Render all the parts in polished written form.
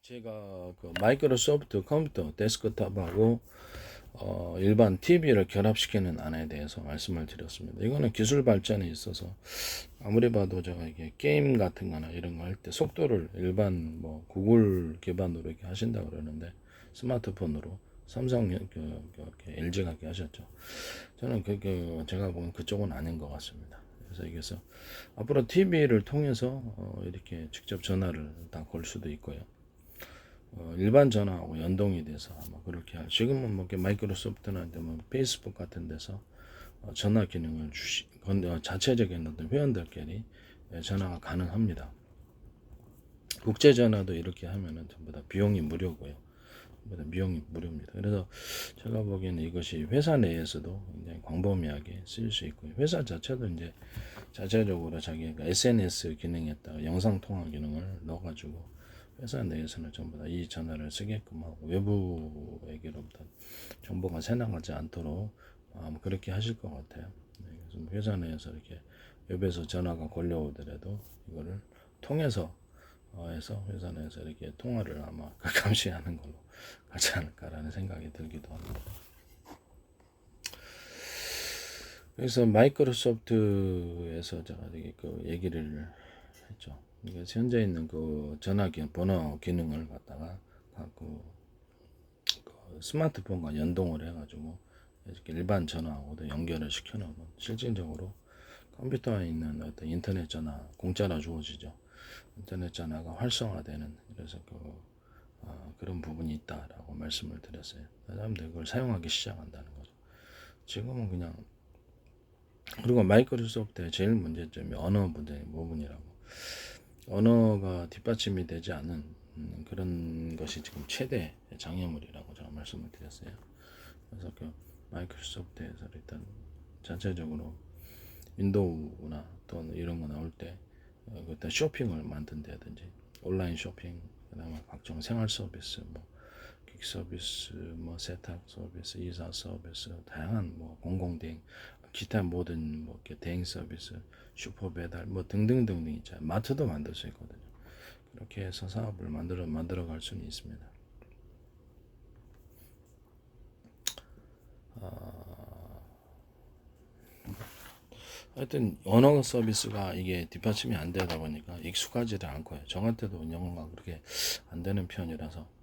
제가 그 마이크로소프트 컴퓨터 데스크탑하고 일반 TV를 결합시키는 안에 대해서 말씀을 드렸습니다. 이거는 기술 발전에 있어서 아무리 봐도 제가 이게 게임 같은 거나 이런 거 할 때 속도를 일반 뭐 구글 기반으로 이렇게 하신다 그러는데 스마트폰으로 삼성 LG가 이렇게 하셨죠. 저는 제가 보면 그쪽은 아닌 것 같습니다. 그래서 앞으로 TV를 통해서 이렇게 직접 전화를 다 걸 수도 있고요. 일반 전화하고 연동이 돼서 아마 그렇게 지금은 뭐 마이크로소프트나 뭐 페이스북 같은 데서 전화 기능을 자체적인 어떤 회원들끼리 전화가 가능합니다. 국제 전화도 이렇게 하면은 전부 다 비용이 무료고요. 전부 다 비용이 무료입니다. 그래서 제가 보기에는 이것이 회사 내에서도 굉장히 광범위하게 쓰일 수 있고요. 회사 자체도 이제 자체적으로 자기가 SNS 기능에다가 영상 통화 기능을 넣어가지고 회사 내에서는 전부 다 이 전화를 쓰게끔 하고 외부에게로부터 정보가 새나가지 않도록 그렇게 하실 것 같아요. 그래서 회사 내에서 이렇게 외부에서 전화가 걸려오더라도 이거를 통해서 해서 회사 내에서 이렇게 통화를 아마 감시하는 걸로 가지 않을까라는 생각이 들기도 합니다. 그래서 마이크로소프트에서 제가 그 얘기를 했죠. 그러니까 현재 있는 그 전화 번호 기능을 갖다가 그 스마트폰과 연동을 해가지고 이렇게 일반 전화하고도 연결을 시켜놓으면 실질적으로 컴퓨터에 있는 어떤 인터넷 전화 공짜로 주어지죠. 인터넷 전화가 활성화되는 그래서 그런 부분이 있다라고 말씀을 드렸어요. 사람들이 그걸 사용하기 시작한다는 거죠. 지금은 그냥 그리고 마이크로소프트의 제일 문제점이 언어 문제 부분이라고. 언어가 뒷받침이 되지 않은 그런 것이 지금 최대 장애물이라고 제가 말씀을 드렸어요. 그래서 그 마이크로소프트에서 일단 전체적으로 윈도우나 또는 이런 거 나올 때 일단 쇼핑을 만든다든지 온라인 쇼핑, 그다음에 각종 생활 서비스, 뭐 퀵 서비스, 뭐 세탁 서비스, 이사 서비스, 다양한 뭐 공공대행, 기타 모든 뭐 대행 서비스, 슈퍼 배달 뭐 등등등등 있잖아요. 마트도 만들 수 있거든요. 그렇게 해서 사업을 만들어 갈 수는 있습니다. 하여튼 언어 서비스가 이게 뒷받침이 안 되다 보니까 익숙하지를 않고요. 저한테도 영어가 그렇게 안 되는 편이라서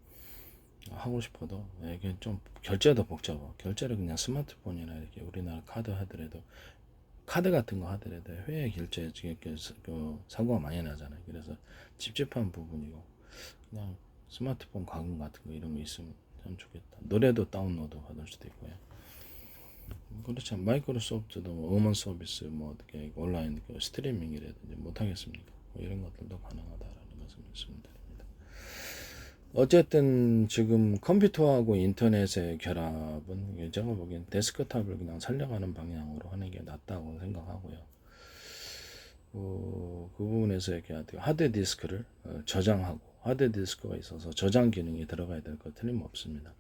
하고 싶어도 이게 좀 결제도 복잡하고 결제를 그냥 스마트폰이나 이렇게 우리나라 카드 하더라도 카드 같은 거 하더라도 해외 결제 그 사고가 많이 나잖아요. 그래서 찝찝한 부분이고 그냥 스마트폰 가공 같은 거 이런 거 있으면 참 좋겠다. 노래도 다운로드 받을 수도 있고요. 그렇죠. 마이크로소프트도 뭐 음원 서비스 뭐 어떻게 온라인 그 스트리밍이라든지 못 하겠습니까? 뭐 이런 것들도 가능하다라는 것을 말씀드립니다. 어쨌든 지금 컴퓨터하고 인터넷의 결합은 제가 보기엔 데스크탑을 그냥 살려가는 방향으로 하는 게 낫다고 생각하고요. 그 부분에서 이렇게 하드 디스크를 저장하고 하드 디스크가 있어서 저장 기능이 들어가야 될 것 틀림없습니다.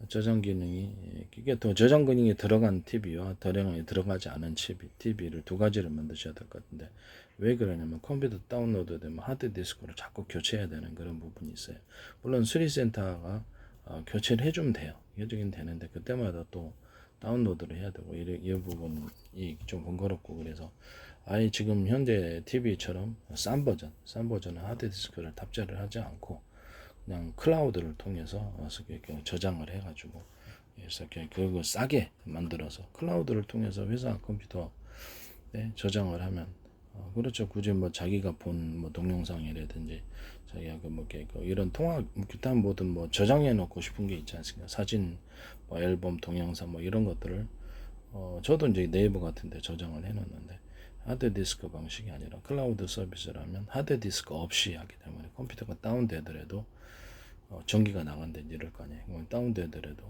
저장 기능이 이게 더 저장 기능이 들어간 TV와 저장이 들어가지 않은 TV를 두 가지를 만드셔야 될 것 같은데 왜 그러냐면 컴퓨터 다운로드 되면 하드 디스크를 자꾸 교체해야 되는 그런 부분이 있어요. 물론 수리센터가 교체를 해주면 돼요. 해주긴 되는데 그때마다 또 다운로드를 해야 되고 이 부분이 좀 번거롭고 그래서 아예 지금 현재 TV처럼 싼 버전은 하드 디스크를 탑재를 하지 않고 그냥 클라우드를 통해서 저장을 해가지고 그래서 그걸 싸게 만들어서 클라우드를 통해서 회사 컴퓨터에 저장을 하면 그렇죠. 굳이 뭐 자기가 본 뭐 동영상이라든지 자기가 이런 통화 기타 뭐든 뭐 저장해 놓고 싶은 게 있지 않습니까? 사진, 뭐 앨범, 동영상 뭐 이런 것들을 저도 이제 네이버 같은데 저장을 해놓는데 하드 디스크 방식이 아니라 클라우드 서비스라면 하드 디스크 없이 하기 때문에 컴퓨터가 다운되더라도 전기가 나간다든지 이럴 거 아니에요. 다운되더라도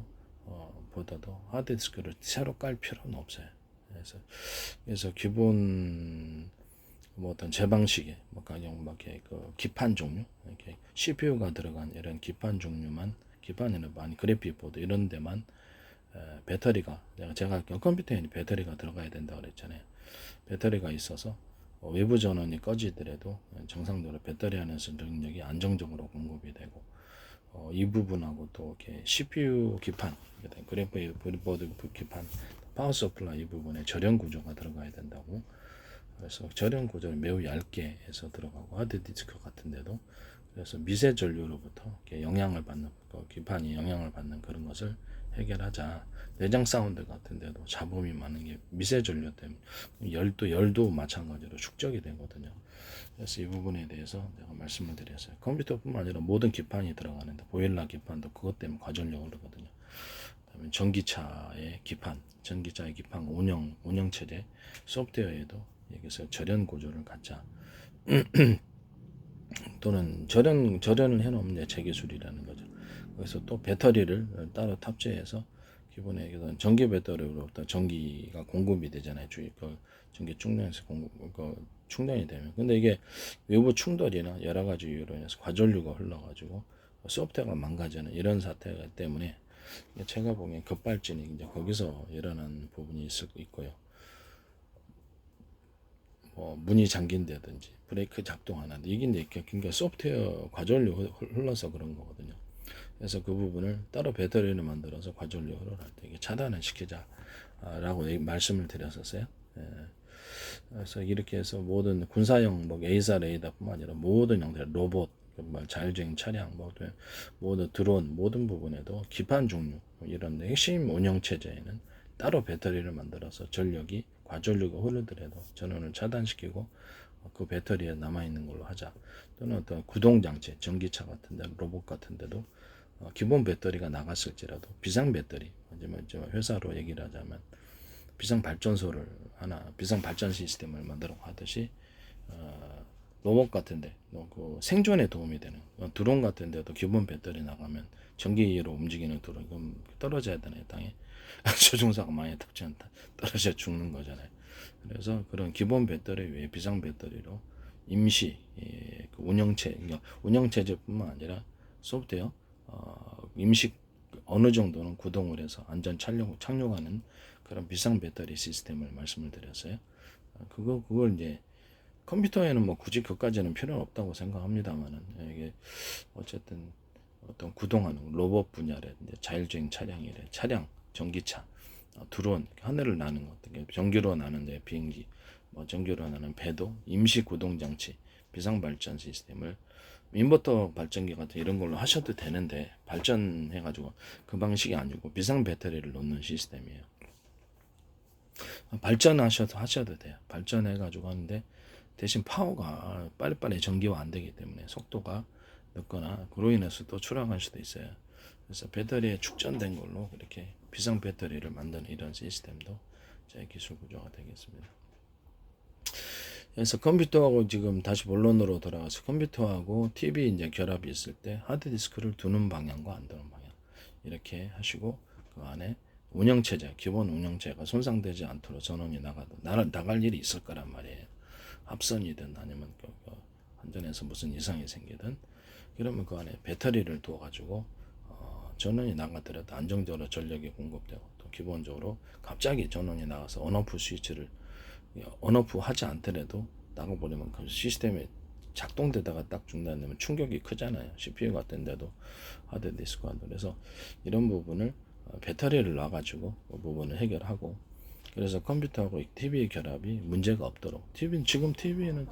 보다도 하드디스크를 새로 깔 필요는 없어요. 그래서 기본 뭐 어떤 제방식의 뭐 가령 그 기판 종류, 이렇게 CPU가 들어간 이런 기판 종류만 기판에는 많이 그래픽 보드 이런 데만 배터리가 제가 컴퓨터에 배터리가 들어가야 된다고 그랬잖아요. 배터리가 있어서 외부 전원이 꺼지더라도 정상적으로 배터리 안에서 능력이 안정적으로 공급이 되고 이 부분하고 또 이렇게 CPU 기판, 그래프보드 기판, 파워 서플라이 이 부분에 절연 구조가 들어가야 된다고. 그래서 절연 구조를 매우 얇게 해서 들어가고 하드디스크 같은데도 그래서 미세 전류로부터 이렇게 영향을 받는 기판이 영향을 받는 그런 것을 해결하자. 내장 사운드 같은데도 잡음이 많은 게 미세 전류 때문에 열도 마찬가지로 축적이 되거든요. 그래서 이 부분에 대해서 제가 말씀을 드렸어요. 컴퓨터뿐만 아니라 모든 기판이 들어가는데 보일러 기판도 그것 때문에 과전력을 그러거든요. 그다음에 전기차의 기판 운영 체제 소프트웨어에도 여기서 절연 구조를 갖자. 또는 절연을 해놓으면 재기술이라는 거죠. 그래서 또 배터리를 따로 탑재해서 기본에 전기 배터리로부터 전기가 공급이 되잖아요. 전기 충전해서 충전이 되면. 근데 이게 외부 충돌이나 여러 가지 이유로 인해서 과전류가 흘러가지고 소프트웨어가 망가지는 이런 사태가 때문에 제가 보기엔 급발진이 이제 거기서 일어나는 부분이 있고요. 문이 잠긴다든지 브레이크 작동 안 한다. 이게 이제 굉장히 소프트웨어 과전류 흘러서 그런 거거든요. 그래서 그 부분을 따로 배터리를 만들어서 과전류 흐르할 때 이게 차단을 시키자라고 말씀을 드렸었어요. 예. 그래서 이렇게 해서 모든 군사용 에이사 레이더뿐만 아니라 모든 형태의 로봇, 자율주행 차량, 모든 드론 모든 부분에도 기판 종류 이런 핵심 운영 체제에는 따로 배터리를 만들어서 과전류가 흐르더라도 전원을 차단시키고 그 배터리에 남아있는 걸로 하자. 또는 어떤 구동장치, 전기차 같은 데, 로봇 같은 데도 기본 배터리가 나갔을지라도 비상 배터리, 회사로 얘기를 하자면 비상 발전소를 비상 발전 시스템을 만들어 하듯이 로봇 같은데 그 생존에 도움이 되는 드론 같은데도 기본 배터리 나가면 전기로 움직이는 드론 그럼 떨어져야 되나요 땅에? 조종사가 많이 탑재한다 떨어져 죽는 거잖아요. 그래서 그런 기본 배터리 외에 비상 배터리로 임시 운영 체제뿐만 아니라 소프트웨어 임시 어느 정도는 구동을 해서 안전 착륙하는 그런 비상 배터리 시스템을 말씀을 드렸어요. 그걸 이제 컴퓨터에는 굳이 그까지는 필요는 없다고 생각합니다만은 이게 어쨌든 어떤 구동하는 로봇 분야라든지 자율주행 차량, 전기차, 드론, 하늘을 나는 것, 전기로 나는 비행기, 전기로 나는 배도, 임시 구동 장치, 비상 발전 시스템을 인버터 발전기 같은 이런 걸로 하셔도 되는데 발전해가지고 그 방식이 아니고 비상 배터리를 놓는 시스템이에요. 하셔도 돼요. 발전해가지고 하는데 대신 파워가 빨리빨리 전기화 안 되기 때문에 속도가 늦거나 그로 인해서 또 추락할 수도 있어요. 그래서 배터리에 축전된 걸로 이렇게 비상 배터리를 만드는 이런 시스템도 제 기술 구조가 되겠습니다. 그래서 컴퓨터하고 지금 다시 본론으로 돌아가서 컴퓨터하고 TV 이제 결합이 있을 때 하드디스크를 두는 방향과 안 두는 방향 이렇게 하시고 그 안에 운영체제, 기본 운영체제가 손상되지 않도록 전원이 나갈 일이 있을 거란 말이에요. 합선이든 아니면 한전에서 무슨 이상이 생기든 그러면 그 안에 배터리를 두어가지고 전원이 나가더라도 안정적으로 전력이 공급되고 또 기본적으로 갑자기 전원이 나가서 온오프 스위치를 온오프 하지 않더라도 나가버리면 그 시스템에 작동되다가 딱 중단되면 충격이 크잖아요. CPU 같은 데도 하드디스크도. 그래서 이런 부분을 배터리를 놔가지고 그 부분을 해결하고 그래서 컴퓨터하고 TV 결합이 문제가 없도록 지금 TV는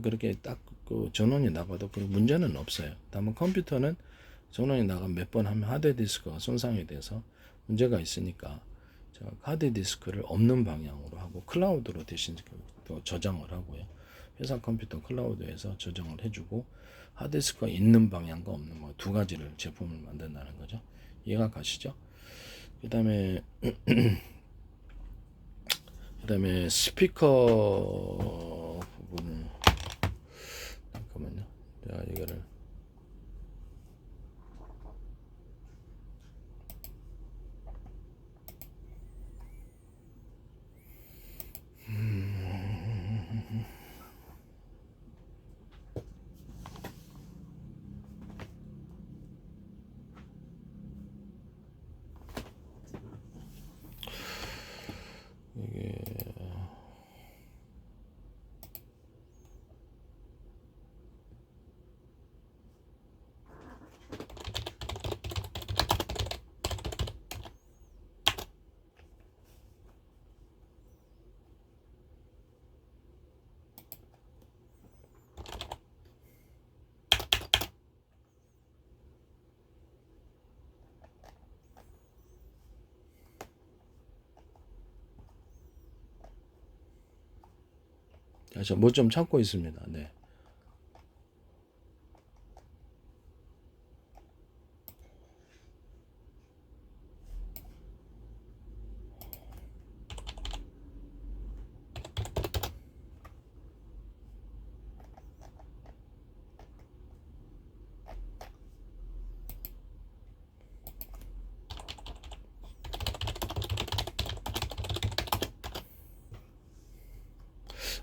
그렇게 딱 그 전원이 나가도 그 문제는 없어요. 다만 컴퓨터는 전원이 나가면 몇 번 하면 하드디스크가 손상이 돼서 문제가 있으니까 하드디스크를 없는 방향으로 하고 클라우드로 대신 또 저장을 하고요. 회사 컴퓨터 클라우드에서 저장을 해주고 하드디스크가 있는 방향과 없는 거 두 가지를 제품을 만든다는 거죠. 이해가 가시죠? 그 다음에 스피커 부분을 잠깐만요. 제가 이거를 이게 그래서 뭐 좀 찾고 있습니다. 네.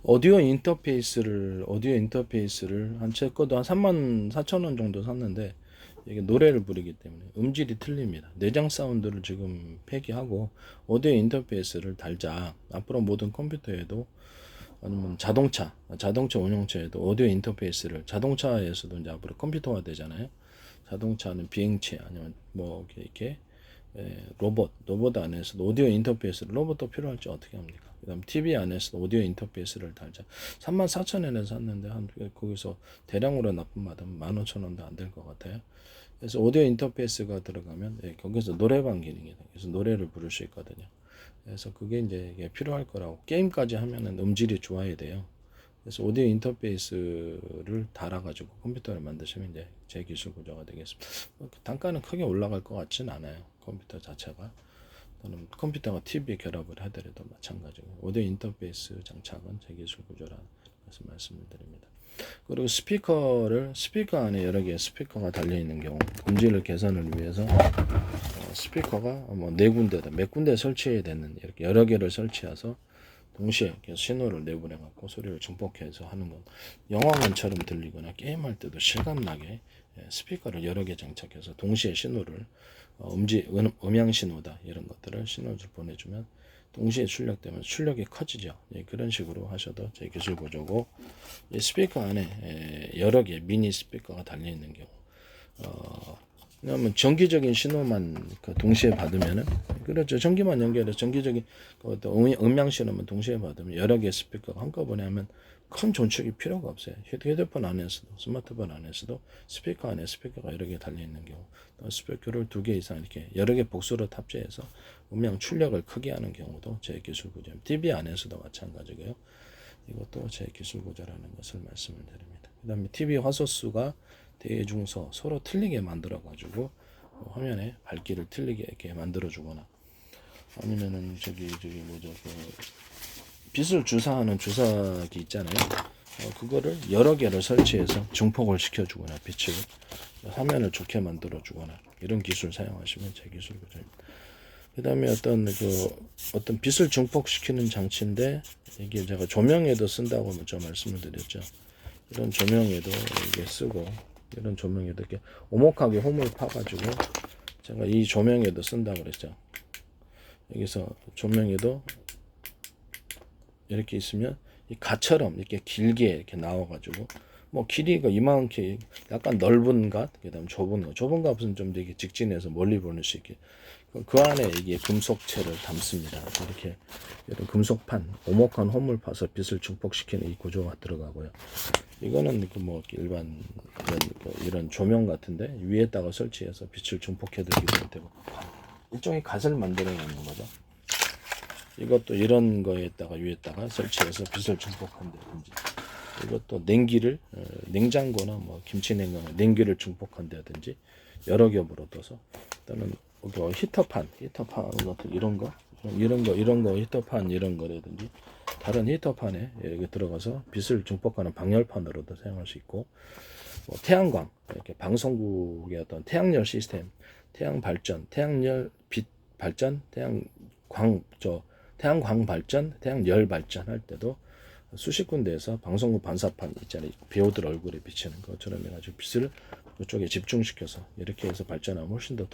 오디오 인터페이스를 한 제 것도 한 34,000원 정도 샀는데 이게 노래를 부르기 때문에 음질이 틀립니다. 내장 사운드를 지금 폐기하고 오디오 인터페이스를 달자. 앞으로 모든 컴퓨터에도 아니면 자동차 운용체에도 오디오 인터페이스를 자동차에서도 이제 앞으로 컴퓨터화 되잖아요. 자동차는 비행체 아니면 뭐 이렇게 로봇 안에서도 오디오 인터페이스를 로봇도 필요할지 어떻게 합니까? 그다음 TV 안에서도 오디오 인터페이스를 달자. 34,000원에 샀는데 한 거기서 대량으로 납품받으면 15,000원도 안 될 것 같아요. 그래서 오디오 인터페이스가 들어가면 거기서 노래방 기능이 그래서 노래를 부를 수 있거든요. 그래서 그게 이제 이게 필요할 거라고 게임까지 하면은 음질이 좋아야 돼요. 그래서 오디오 인터페이스를 달아가지고 컴퓨터를 만드시면 이제 제 기술 구조가 되겠습니다. 단가는 크게 올라갈 것 같진 않아요. 컴퓨터 자체가. 또는 컴퓨터가 TV 결합을 하더라도 마찬가지고 오디오 인터페이스 장착은 제 기술 구조라는 것을 말씀을 드립니다. 그리고 스피커 안에 여러 개의 스피커가 달려 있는 경우 음질을 개선을 위해서 스피커가 뭐 네 군데다 몇 군데 설치해야 되는 이렇게 여러 개를 설치해서 동시에 신호를 내보내 갖고 소리를 증폭해서 하는 건 영화관처럼 들리거나 게임할 때도 실감나게 스피커를 여러 개 장착해서 동시에 신호를 음향 신호다 이런 것들을 신호를 보내주면 동시에 출력되면 출력이 커지죠. 그런 식으로 하셔도 제 기술 구조고 이 스피커 안에 여러 개 미니 스피커가 달려 있는 경우 왜냐하면 정기적인 신호만 동시에 받으면은 그렇죠. 전기만 연결해서 정기적인 음향 신호만 동시에 받으면 여러 개의 스피커가 한꺼번에 하면 큰 존축이 필요가 없어요. 휴대폰 안에서도 스마트폰 안에서도 스피커 안에 스피커가 여러 개 달려 있는 경우 또 스피커를 두 개 이상 이렇게 여러 개 복수로 탑재해서 음향 출력을 크게 하는 경우도 제 기술 구조. TV 안에서도 마찬가지고요. 이것도 제 기술 구조라는 것을 말씀을 드립니다. 그다음에 TV 화소수가 대중소 서로 틀리게 만들어 가지고 화면에 밝기를 틀리게 이렇게 만들어 주거나 아니면은 저기 뭐죠 빛을 주사하는 주사기 있잖아요. 그거를 여러 개를 설치해서 증폭을 시켜주거나 빛을 화면을 좋게 만들어 주거나 이런 기술 사용하시면 제 기술 구조입니다. 그다음에 어떤 빛을 증폭시키는 장치인데 이게 제가 조명에도 쓴다고 먼저 말씀을 드렸죠. 이런 조명에도 이게 쓰고 이런 조명에도 이렇게 오목하게 홈을 파가지고 제가 이 조명에도 쓴다고 그랬죠. 여기서 조명에도 이렇게 있으면 이 가처럼 이렇게 길게 이렇게 나와가지고 뭐 길이가 이만큼 약간 넓은 갓, 그다음 좁은 갓은 좀 되게 직진해서 멀리 보낼 수 있게 그 안에 이게 금속체를 담습니다. 이렇게 이런 금속판, 오목한 홈을 파서 빛을 증폭시키는 이 구조가 들어가고요. 이거는 뭐 일반 이런 조명 같은데 위에다가 설치해서 빛을 증폭해드리기도 되고 일종의 갓을 만들어내는 거죠. 이것도 이런 거에다가 위에다가 설치해서 빛을 증폭한다든지 이것도 냉장고나 뭐 김치 냉장고 냉기를 증폭한다든지 여러 겹으로 둬서 또는 히터판 같은 이런 거 히터판 이런 거라든지 다른 히터판에 이렇게 들어가서 빛을 증폭하는 방열판으로도 사용할 수 있고 뭐 태양광 이렇게 방송국의 어떤 태양열 시스템 태양 발전 태양열 빛 발전 태양광 발전 태양열 발전 할 때도 수십 군데에서 방송국 반사판 있잖아요. 배우들 얼굴에 비치는 것처럼 해가지고 빛을 그쪽에 집중시켜서 이렇게 해서 발전하면 훨씬 더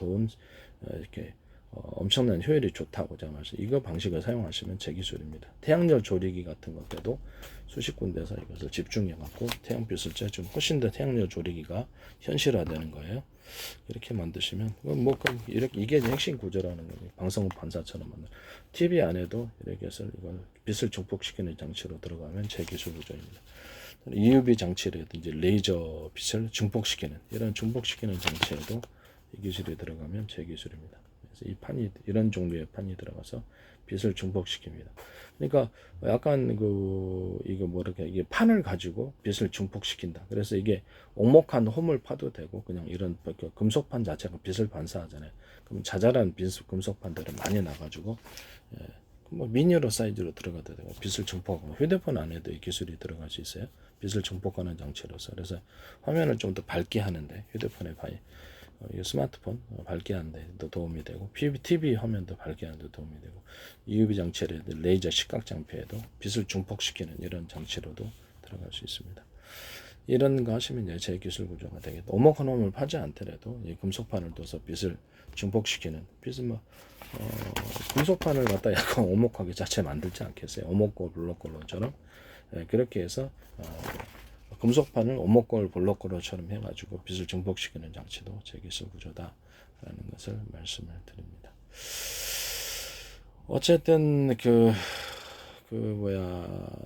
이렇게 엄청난 효율이 좋다고 제가 말씀. 이거 방식을 사용하시면 제 기술입니다. 태양열 조리기 같은 것들도 수십 군데에서 이것을 집중해갖고 태양빛을 쬐주면 훨씬 더 태양열 조리기가 현실화되는 거예요. 이렇게 만드시면 이게 핵심 구조라는 거예요. 방송국 반사처럼 만든 TV 안에도 이렇게 해서 이걸 빛을 증폭시키는 장치로 들어가면 제 기술 구조입니다. EUV 장치라든지 레이저 빛을 증폭시키는 이런 증폭시키는 장치에도 이 기술이 들어가면 제 기술입니다. 그래서 이 판이 이런 종류의 판이 들어가서 빛을 증폭시킵니다. 그러니까 약간 이거 뭐랄까 이게 판을 가지고 빛을 증폭시킨다. 그래서 이게 오목한 홈을 파도 되고 그냥 이런 금속판 자체가 빛을 반사하잖아요. 그럼 자잘한 금속판들을 많이 나가지고 뭐 미니로 사이즈로 들어가도 되고 빛을 증폭하고 휴대폰 안에도 이 기술이 들어갈 수 있어요. 빛을 증폭하는 장치로서. 그래서 화면을 좀 더 밝게 하는데 휴대폰에 이 스마트폰 밝게 하는데 도 도움이 되고 TV 화면도 밝게 하는 데 도움이 되고 UV 장치라든 레이저 시각 장피에도 빛을 증폭시키는 이런 장치로도 들어갈 수 있습니다. 이런 거 하시면 이제 제 기술 구조가 되겠다. 오목한홈을 파지 않더라도 이 금속판을 둬서 빛을 증폭시키는 빛은 금속판을 갖다 약간 오목하게 자체 만들지 않겠어요. 오목골 블록골로처럼 그렇게 해서 금속판을 오목골 블록골로처럼 해가지고 빛을 증폭시키는 장치도 제 기술 구조다라는 것을 말씀을 드립니다. 어쨌든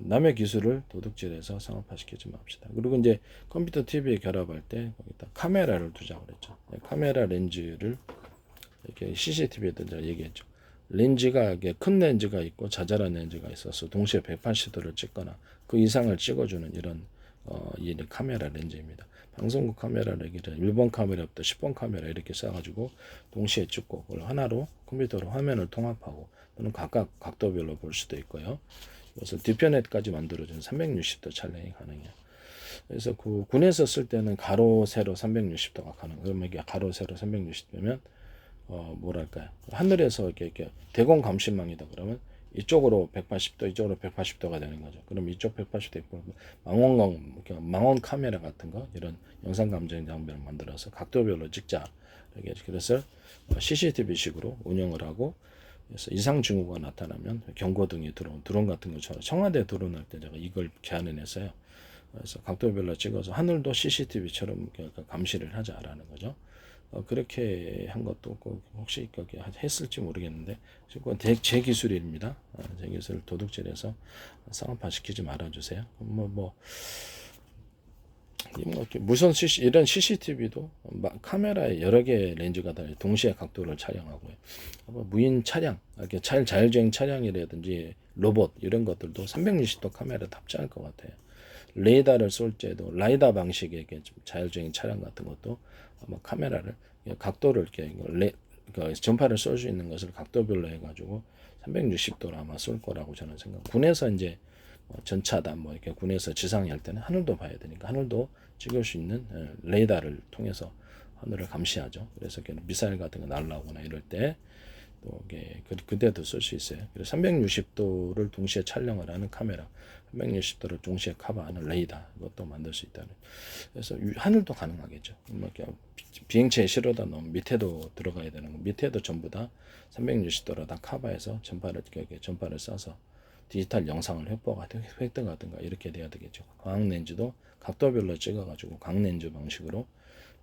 남의 기술을 도둑질해서 상업화시키지 맙시다. 그리고 이제 컴퓨터 TV에 결합할 때 거기다 카메라를 두자고 그랬죠. 카메라 렌즈를 이렇게 CCTV에도 제가 얘기했죠. 렌즈가 큰 렌즈가 있고 자잘한 렌즈가 있어서 동시에 180도를 찍거나 그 이상을 찍어주는 이런 이 카메라 렌즈입니다. 방송국 카메라를 일본 카메라부터 10번 카메라 이렇게 써가지고 동시에 찍고 그걸 하나로 컴퓨터로 화면을 통합하고 또는 각각 각도별로 볼 수도 있고요. 그래서 뒤편에까지 만들어준 360도 촬영이 가능해요. 그래서 군에서 쓸 때는 가로 세로 360도가 가능. 그러면 이게 가로 세로 360도면 뭐랄까요? 하늘에서 이렇게 대공 감시망이다 그러면 이쪽으로 180도, 이쪽으로 180도가 되는 거죠. 그럼 이쪽 180도 있고 망원 카메라 같은 거 이런 영상 감정 장비를 만들어서 각도별로 찍자. 그래서 CCTV식으로 운영을 하고 그래서 이상 징후가 나타나면 경고등이 드론 같은 것처럼 청와대 드론 할 때 제가 이걸 개안해냈어요. 그래서 각도별로 찍어서 하늘도 CCTV처럼 감시를 하자라는 거죠. 그렇게 한 것도 혹시 했을지 모르겠는데 그건 제 기술입니다. 제 기술을 도둑질해서 상업화시키지 말아주세요. 무선 이런 CCTV도 카메라에 여러 개의 렌즈가 다 동시에 각도를 촬영하고요. 무인 차량, 이렇게 자율주행 차량이라든지 로봇 이런 것들도 360도 카메라 답장할 것 같아요. 레이더를 쏠 때도 라이더 방식의 자율주행 차량 같은 것도 아마 카메라를 각도를 이렇게 전파를 쏠 수 있는 것을 각도별로 해가지고 360도로 아마 쏠 거라고 저는 생각. 군에서 이제 전차다 뭐 이렇게 군에서 지상에 할 때는 하늘도 봐야 되니까 하늘도 찍을 수 있는 레이더를 통해서 하늘을 감시하죠. 그래서 미사일 같은 거 날라오거나 이럴 때 또 그때도 쓸 수 있어요. 그래서 360도를 동시에 촬영을 하는 카메라, 360도를 동시에 커버하는 레이더 이것도 만들 수 있다는. 그래서 하늘도 가능하겠죠. 비행체에 실어다 놓으면 밑에도 들어가야 되는 거, 밑에도 전부 다 360도로 다 커버해서 전파를 쏴서 디지털 영상을 획득하든가 이렇게 돼야 되겠죠. 광학 렌즈도 각도별로 찍어가지고 광렌즈 방식으로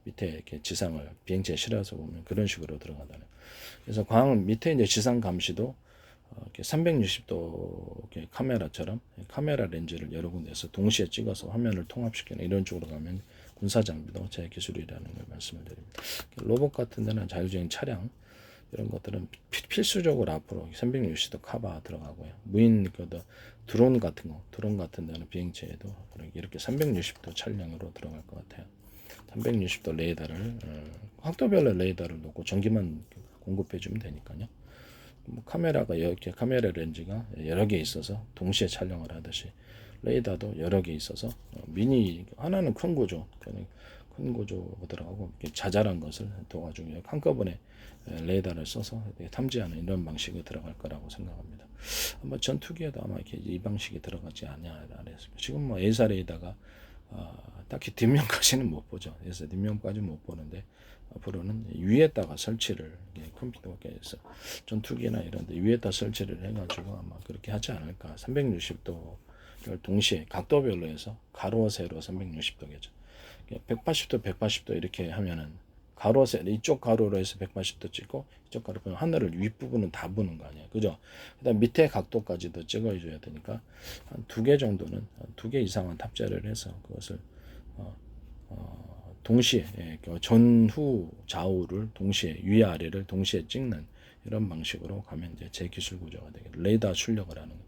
밑에 이렇게 지상을 비행체에 실어서 보면 그런 식으로 들어가다는. 그래서 밑에 이제 지상 감시도 이렇게 360도 이렇게 카메라처럼 카메라 렌즈를 여러 군데서 동시에 찍어서 화면을 통합시키는 이런 쪽으로 가면 군사 장비도 제 기술이라는 걸 말씀을 드립니다. 로봇 같은 데는 자율주행 차량 이런 것들은 필수적으로 앞으로 360도 커버 들어가고요. 무인 드론 같은 데는 비행체에도 이렇게 360도 촬영으로 들어갈 것 같아요. 360도 레이더를 각도별로 레이더를 놓고 전기만 공급해 주면 되니까요. 카메라가 이렇게 카메라 렌즈가 여러 개 있어서 동시에 촬영을 하듯이 레이더도 여러 개 있어서 미니 하나는 큰 구조 들어가고 자잘한 것을 도와주고 한꺼번에 레이더를 써서 탐지하는 이런 방식이 들어갈 거라고 생각합니다. 아마 전투기에도 아마 이렇게 이 방식이 들어가지 않냐 알았습니다. 지금 A사 레이더가 딱히 뒷면까지는 못 보죠. 그래서 뒷면까지는 못 보는데 앞으로는 위에다가 설치를 컴퓨터에서 전투기나 이런 데 위에다 설치를 해가지고 아마 그렇게 하지 않을까. 360도를 동시에 각도별로 해서 가로 세로 360도겠죠. 180도 이렇게 하면은 가로 세로 이쪽 가로로 해서 180도 찍고 이쪽 가로 보면 하늘을 윗부분은 다 보는 거 아니에요. 그죠? 그다음 밑에 각도까지도 찍어줘야 되니까 한 2개 정도는 2개 이상은 탑재를 해서 그것을 동시에 전후 좌우를 동시에 위아래를 동시에 찍는 이런 방식으로 가면 이제 제 기술 구조가 되겠죠. 레이더 출력을 하는 거.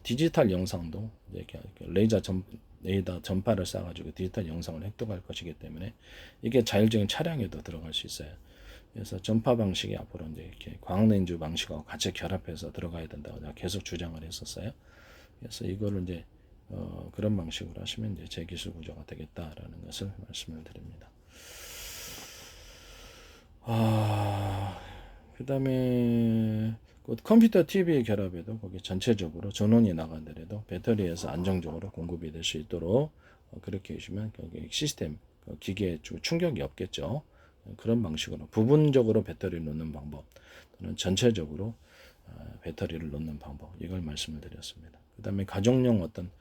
디지털 영상도 이제 레이더 전파를 쏴가지고 디지털 영상을 획득할 것이기 때문에 이게 자율적인 차량에도 들어갈 수 있어요. 그래서 전파 방식이 앞으로 이제 이렇게 광학렌즈 방식하고 같이 결합해서 들어가야 된다고 제가 계속 주장을 했었어요. 그래서 이거를 이제 그런 방식으로 하시면 이제 제 기술 구조가 되겠다라는 것을 말씀을 드립니다. 그다음에 컴퓨터 TV 결합에도 거기 전체적으로 전원이 나가더라도 배터리에서 안정적으로 공급이 될 수 있도록 그렇게 해주면 거기 시스템 기계에 충격이 없겠죠. 그런 방식으로 부분적으로 배터리를 놓는 방법 또는 전체적으로 배터리를 놓는 방법 이걸 말씀을 드렸습니다. 그 다음에 가정용 어떤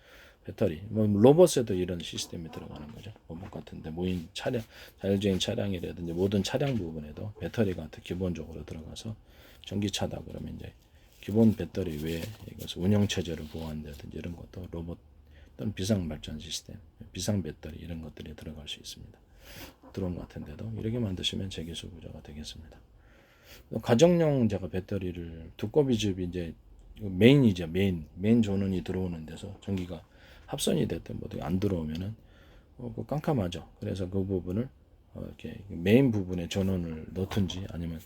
배터리 뭐 로봇에도 이런 시스템이 들어가는 거죠. 로봇 같은데 모인 차량 자율주행 차량이라든지 모든 차량 부분에도 배터리가 기본적으로 들어가서 전기차다 그러면 이제 기본 배터리 외에 이것을 운영 체제를 보완한다든지 이런 것도 로봇 또는 비상 발전 시스템, 비상 배터리 이런 것들이 들어갈 수 있습니다. 들어온 것 같은데도 이렇게 만드시면 제기술 구조가 되겠습니다. 가정용 제가 배터리를 두꺼비즙이 이제 메인이죠. 메인 전원이 들어오는 데서 전기가 합선이 됐든 뭐든 안 들어오면은 깜깜하죠. 그래서 그 부분을 이렇게 메인 부분에 전원을 넣든지 아니면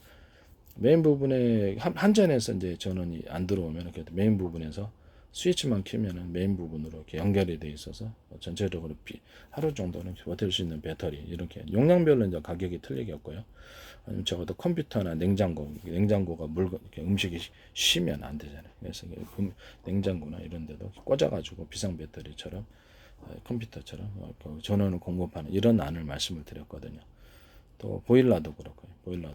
메인 부분에 한전에서 이제 전원이 안 들어오면 그래도 메인 부분에서 스위치만 켜면은 메인 부분으로 이렇게 연결이 돼 있어서 전체적으로 하루 정도는 버틸 수 있는 배터리 이렇게 용량별로 이제 가격이 틀리겠고요. 아니면 적어도 컴퓨터나 냉장고가 이렇게 음식이 쉬면 안 되잖아요. 그래서 냉장고나 이런 데도 꽂아가지고 비상 배터리처럼 컴퓨터처럼 전원을 공급하는 이런 안을 말씀을 드렸거든요. 또 보일러도 그렇고 보일러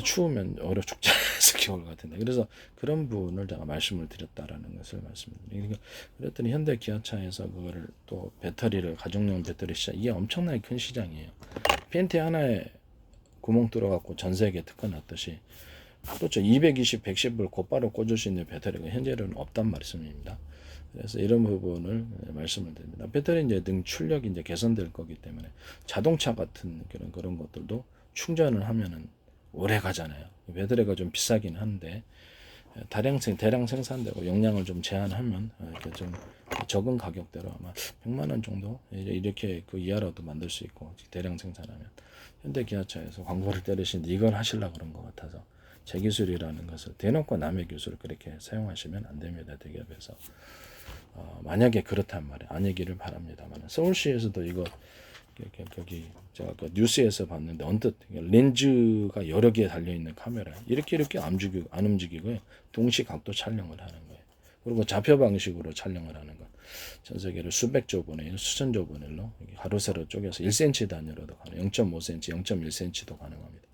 추우면 얼어 죽잖아요. 겨울 같은데. 그래서 그런 부분을 제가 말씀을 드렸다라는 것을 말씀드립니다. 그랬더니 현대 기아차에서 그거를 또 배터리를 가정용 배터리 시장 이게 엄청나게 큰 시장이에요. 팬티 하나에 구멍 뚫어갖고 전 세계 특허 났듯이 그렇죠. 220, 110을 곧바로 꽂을 수 있는 배터리가 현재로는 없단 말씀입니다. 그래서 이런 부분을 말씀을 드립니다. 배터리 이제 등 출력이 이제 개선될 거기 때문에 자동차 같은 그런 것들도 충전을 하면은 오래 가잖아요. 배터리가 좀 비싸긴 한데 대량 생산되고 용량을 좀 제한하면 이렇게 좀 적은 가격대로 아마 100만 원 정도 이렇게 그 이하로도 만들 수 있고 대량 생산하면 현대 기아차에서 광고를 때리시는데 이걸 하시려고 그런 것 같아서 제 기술이라는 것을 대놓고 남의 기술을 그렇게 사용하시면 안 됩니다. 대기업에서 만약에 그렇단 말이에요. 아니기를 바랍니다만 서울시에서도 이거 거기 제가 그 뉴스에서 봤는데 언뜻 렌즈가 여러 개 달려 있는 카메라 이렇게 안 움직이고요. 동시 각도 촬영을 하는 거예요. 그리고 좌표 방식으로 촬영을 하는 것. 전 세계로 수백 조 번의 수천 조 번일로 가로 세로 쪼개서 1cm 단위로도 가능, 0.5cm, 0.1cm도 가능합니다.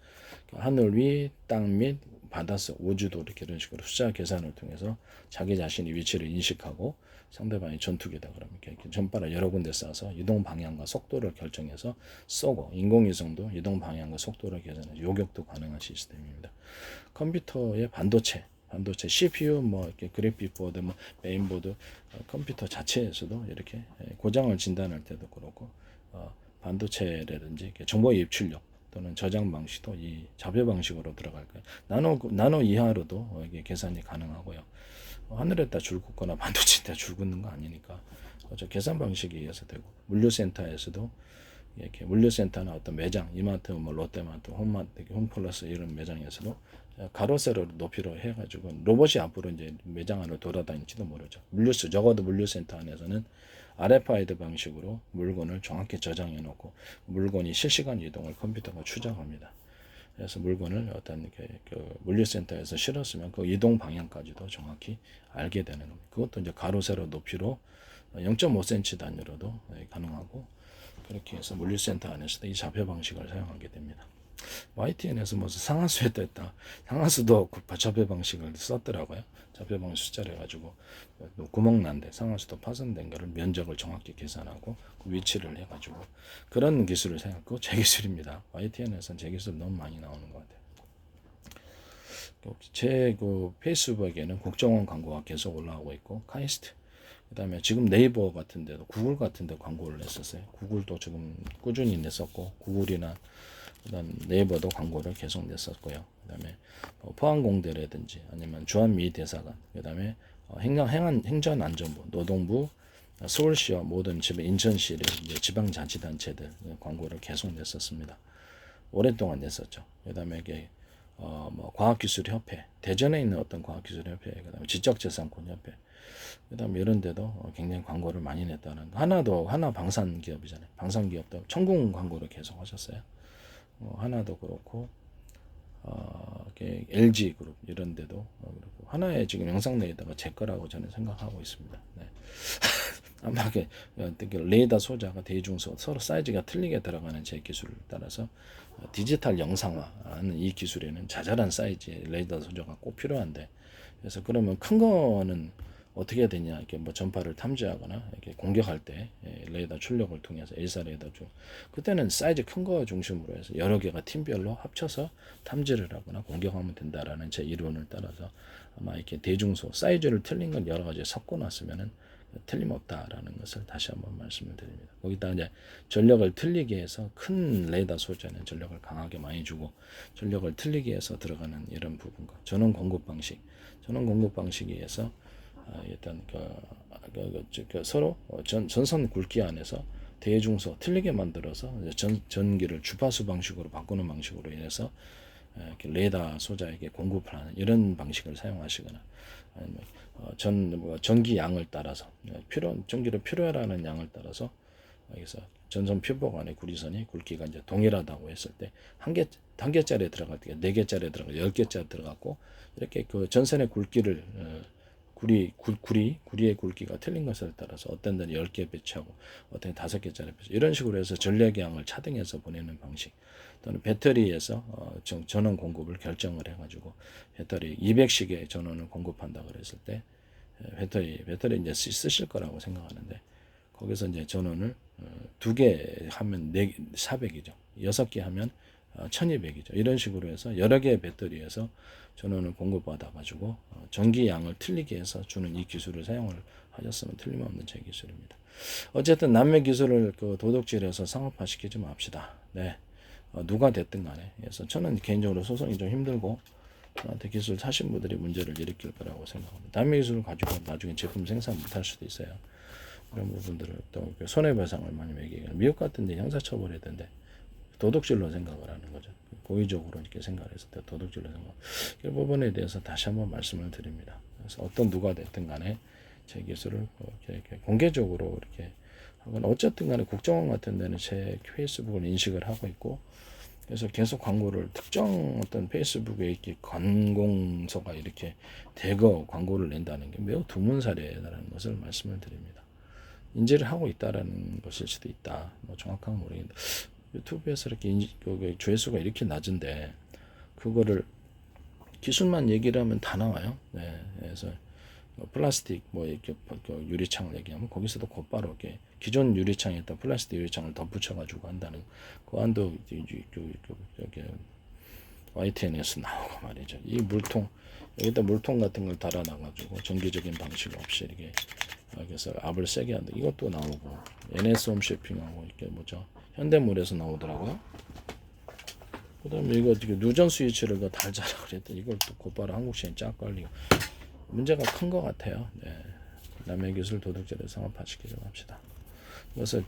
하늘 위, 땅 밑, 바닷속, 우주도 이런 식으로 숫자 계산을 통해서 자기 자신의 위치를 인식하고 상대방이 전투기다 그러면 이렇게 전파를 여러 군데 쏴서 이동 방향과 속도를 결정해서 쏘고 인공위성도 이동 방향과 속도를 계산해서 요격도 가능한 시스템입니다. 컴퓨터의 반도체 CPU 뭐 이렇게 그래픽 보드 뭐 메인보드 컴퓨터 자체에서도 이렇게 고장을 진단할 때도 그렇고 반도체라든지 정보 입출력 또는 저장 방식도 이 자표 방식으로 들어갈 거예요. 나노 이하로도 이게 계산이 가능하고요. 하늘에다 줄 긋거나 반도체에다 줄 긋는 거 아니니까 저 계산 방식에 의해서 되고 물류센터에서도 이렇게 물류센터나 어떤 매장 이마트 뭐 롯데마트 홈마트 홈플러스 이런 매장에서도 가로 세로 높이로 해가지고 로봇이 앞으로 이제 매장 안을 돌아다닐지도 모르죠. 적어도 물류센터 안에서는 RFID 방식으로 물건을 정확히 저장해 놓고 물건이 실시간 이동을 컴퓨터가 추적합니다. 그래서 물건을 어떤 그 물류센터에서 실었으면 그 이동 방향까지도 정확히 알게 되는 겁니다. 그것도 이제 가로 세로 높이로 0.5cm 단위로도 가능하고 그렇게 해서 물류센터 안에서도 이 좌표 방식을 사용하게 됩니다. YTN에서 무슨 상하수에 했다. 상하수도 좌표 방식을 썼더라고요. 좌표 방식 숫자를 해가지고 구멍 난데 상하수도 파손된 거를 면적을 정확히 계산하고 그 위치를 해가지고 그런 기술을 사용하고 제 기술입니다. YTN에서는 제 기술 너무 많이 나오는 것 같아요. 제 그 페이스북에는 국정원 광고가 계속 올라오고 있고 카이스트 그다음에 지금 네이버 같은 데도 구글 같은 데 광고를 냈었어요. 구글도 지금 꾸준히 냈었고 구글이나 그다음 네이버도 광고를 계속 냈었고요. 그다음에 포항공대라든지 아니면 주한미 대사관, 그다음에 행정안전부, 노동부, 서울시와 모든 인천시를 이제 지방자치단체들 광고를 계속 냈었습니다. 오랫동안 냈었죠. 그다음에 이게 뭐 과학기술협회, 대전에 있는 어떤 과학기술협회, 그다음에 지적재산권협회, 그다음에 이런 데도 굉장히 광고를 많이 냈다는. 하나 방산기업이잖아요. 방산기업도 천궁 광고를 계속 하셨어요. 하나도 그렇고 LG 그룹 이런 데도 그렇고 하나의 지금 영상 내에다가 제 거라고 저는 생각하고 있습니다. 네. 아마 레이더 소자가 대중소 서로 사이즈가 틀리게 들어가는 제 기술을 따라서 디지털 영상화하는 이 기술에는 자잘한 사이즈의 레이더 소자가 꼭 필요한데, 그래서 그러면 큰 거는 어떻게 되냐, 이렇게 뭐 전파를 탐지하거나 이렇게 공격할 때 레이더 출력을 통해서 일사 레이더 중 그때는 사이즈 큰 거 중심으로 해서 여러 개가 팀별로 합쳐서 탐지를 하거나 공격하면 된다라는 제 이론을 따라서 아마 이렇게 대중소 사이즈를 틀린 건 여러 가지 섞고 났으면은 틀림없다라는 것을 다시 한번 말씀을 드립니다. 거기다 이제 전력을 틀리게 해서 큰 레이더 소재는 전력을 강하게 많이 주고 전력을 틀리게 해서 들어가는 이런 부분과 전원 공급 방식에 의해서 일단 서로 전선 굵기 안에서 대중소 틀리게 만들어서 전기를 주파수 방식으로 바꾸는 방식으로 인해서 레이더 소자에게 공급을 하는 이런 방식을 사용하시거나, 아니면 전기 양을 따라서 전기를 필요하라는 양을 따라서 여기서 전선 표복 안에 구리선이 굵기가 이제 동일하다고 했을 때 한 개짜리 들어갈 때 4개짜리 들어가고 10개짜리 들어갔고, 이렇게 그 전선의 굵기를 구리의 굵기가 틀린 것에 따라서 어떤 데는 10개 배치하고 어떤 데는 5개짜리 배치, 이런 식으로 해서 전력량을 차등해서 보내는 방식, 또는 배터리에서 전원 공급을 결정을 해가지고 배터리 200씩의 전원을 공급한다 그랬을 때 배터리 이제 쓰실 거라고 생각하는데, 거기서 이제 전원을 2개 하면 400이죠. 6개 하면 1200이죠. 이런 식으로 해서 여러 개의 배터리에서 전원을 공급받아 가지고 전기 양을 틀리게 해서 주는 이 기술을 사용을 하셨으면 틀림없는 제 기술입니다. 어쨌든 남의 기술을 도둑질해서 상업화시키지 맙시다. 네. 누가 됐든 간에. 그래서 저는 개인적으로 소송이 좀 힘들고 저한테 기술 사신 분들이 문제를 일으킬 거라고 생각합니다. 남의 기술을 가지고 나중에 제품 생산 못할 수도 있어요. 그런 부분들을 또 손해배상을 많이 매기고, 미국 같은 데 형사처벌해야 되는데 도둑질로 생각을 하는 거죠. 고의적으로 이렇게 생각을 했을 때 도둑질로 생각. 이 부분에 대해서 다시 한번 말씀을 드립니다. 그래서 어떤 누가 됐든 간에 제 기술을 이렇게 공개적으로 이렇게 하거나, 어쨌든 간에 국정원 같은 데는 제 페이스북을 인식을 하고 있고, 그래서 계속 광고를 특정 어떤 페이스북에 이렇게 관공서가 이렇게 대거 광고를 낸다는 게 매우 드문 사례라는 것을 말씀을 드립니다. 인지를 하고 있다라는 것일 수도 있다. 뭐 정확한 건 모르겠는데, 유튜브에서 이렇게 조회수가 이렇게 낮은데 그거를 기술만 얘기를 하면 다 나와요. 네, 그래서 플라스틱 이렇게 유리창을 얘기하면 거기서도 곧바로 이렇게 기존 유리창에다 플라스틱 유리창을 덧붙여가지고 한다는 그 안도 YTN에서 나오고 말이죠. 이 물통 여기다 물통 같은 걸 달아놔가지고 전기적인 방식 없이 이렇게 여기서 압을 세게 한다. 이것도 나오고 NS 홈쇼핑하고 이렇게 현대물에서 나오더라고요. 그다음에 이거 누전 스위치를 달자라 그랬더니 이걸 또 곧바로 한국시에 쫙 걸리고 문제가 큰 것 같아요. 네. 남의 기술 도둑질을 상업화시키지 맙시다. 그래서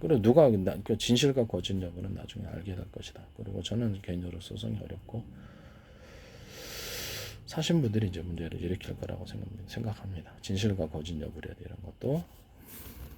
그리고 누가 진실과 거짓 여부는 나중에 알게 될 것이다. 그리고 저는 개인적으로 소송이 어렵고 사신 분들이 이제 문제를 일으킬 거라고 생각합니다. 진실과 거짓 여부에 이런 것도